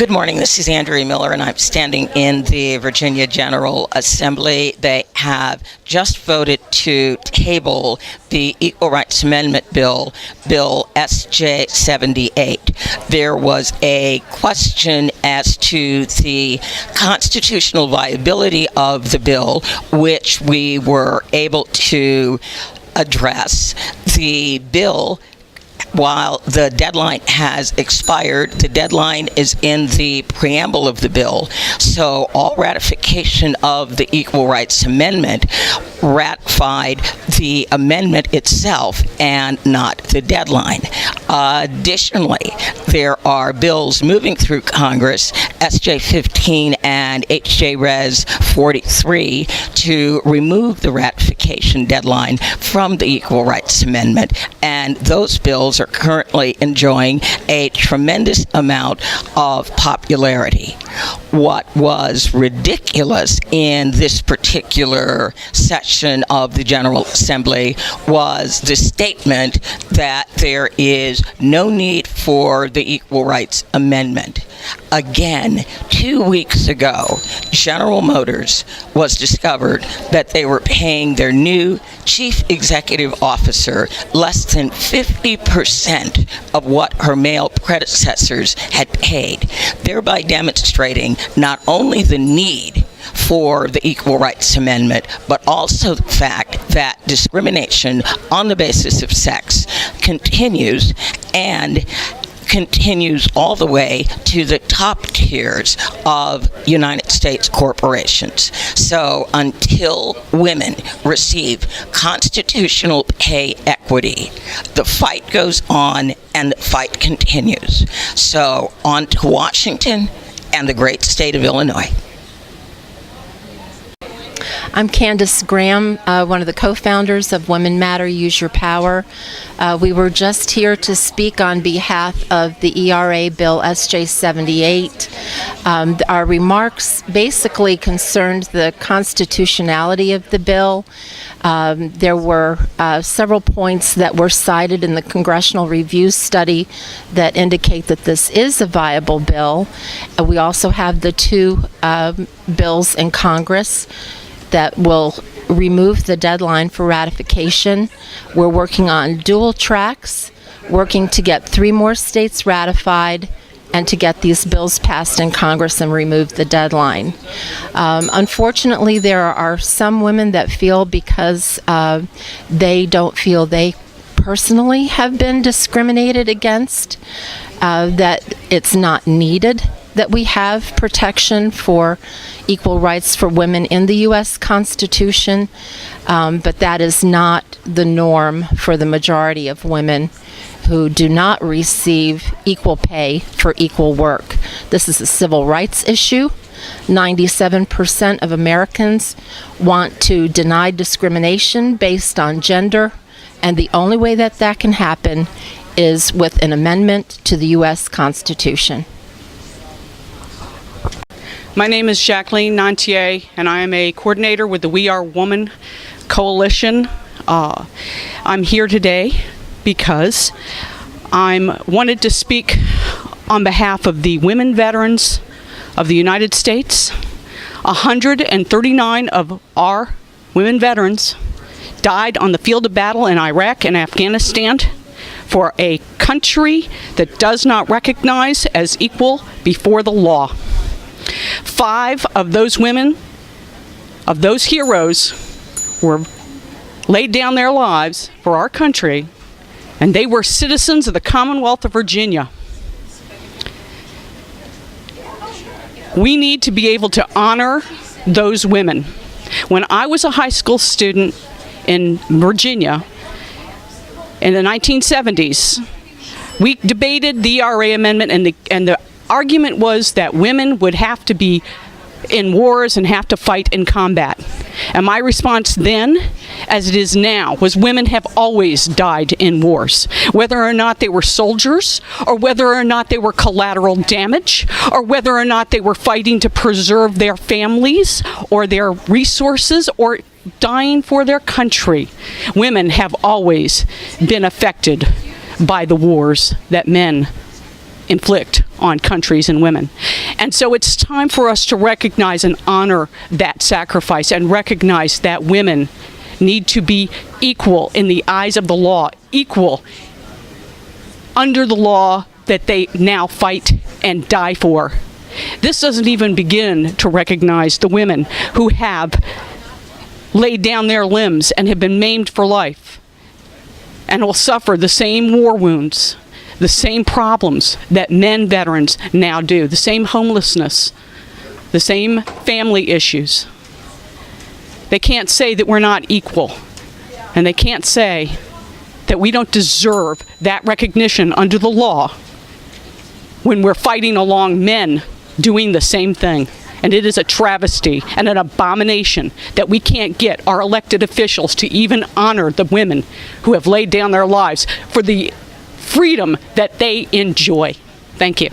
Good morning. This is Andrea Miller, and I'm standing in the Virginia General Assembly. They have just voted to table the Equal Rights Amendment Bill SJ 78. There was a question as to the constitutional viability of the bill, which we were able to address. The bill, while the deadline has expired, the deadline is in the preamble of the bill. So all ratification of the Equal Rights Amendment ratified the amendment itself and not the deadline. Additionally, there are bills moving through Congress, SJ 15 and HJ Res 43, to remove the ratification deadline from the Equal Rights Amendment, and those bills are currently enjoying a tremendous amount of popularity. What was ridiculous in this particular session of the General Assembly was the statement that there is no need for the Equal Rights Amendment. Again, 2 weeks ago, General Motors was discovered that they were paying their new chief executive officer less than 50% of what her male predecessors had paid, thereby demonstrating not only the need for the Equal Rights Amendment, but also the fact that discrimination on the basis of sex continues, and continues all the way to the top tiers of United States corporations. So until women receive constitutional pay equity, the fight goes on and the fight continues. So on to Washington and the great state of Illinois. I'm Candace Graham, one of the co-founders of Women Matter, Use Your Power. We were just here to speak on behalf of the ERA Bill SJ 78. Our remarks basically concerned the constitutionality of the bill. There were several points that were cited in the Congressional Review study that indicate that this is a viable bill. We also have the two bills in Congress that will remove the deadline for ratification. We're working on dual tracks, working to get 3 more states ratified and to get these bills passed in Congress and remove the deadline. Unfortunately, there are some women that feel because they don't feel they personally have been discriminated against, that it's not needed, that we have protection for equal rights for women in the U.S. Constitution, but that is not the norm for the majority of women who do not receive equal pay for equal work. This is a civil rights issue. 97% of Americans want to deny discrimination based on gender, and the only way that that can happen is with an amendment to the U.S. Constitution. My name is Jacqueline, and I am a coordinator with the We Are Woman Coalition. I'm here today because I wanted to speak on behalf of the women veterans of the United States. 139 of our women veterans died on the field of battle in Iraq and Afghanistan for a country that does not recognize as equal before the law. 5 of those women, of those heroes, were laid down their lives for our country, and they were citizens of the Commonwealth of Virginia. We need to be able to honor those women. When I was a high school student in Virginia in the 1970s, we debated the ERA amendment, and the argument was that women would have to be in wars and have to fight in combat. And my response then, as it is now, was women have always died in wars, whether or not they were soldiers, or whether or not they were collateral damage, or whether or not they were fighting to preserve their families or their resources, or dying for their country. Women have always been affected by the wars that men inflict on countries and women. And so it's time for us to recognize and honor that sacrifice and recognize that women need to be equal in the eyes of the law, equal under the law that they now fight and die for. This doesn't even begin to recognize the women who have laid down their limbs and have been maimed for life and will suffer the same war wounds, the same problems that men veterans now do, the same homelessness, the same family issues. They can't say that we're not equal, and they can't say that we don't deserve that recognition under the law when we're fighting along men doing the same thing. And it is a travesty and an abomination that we can't get our elected officials to even honor the women who have laid down their lives for the freedom that they enjoy. Thank you.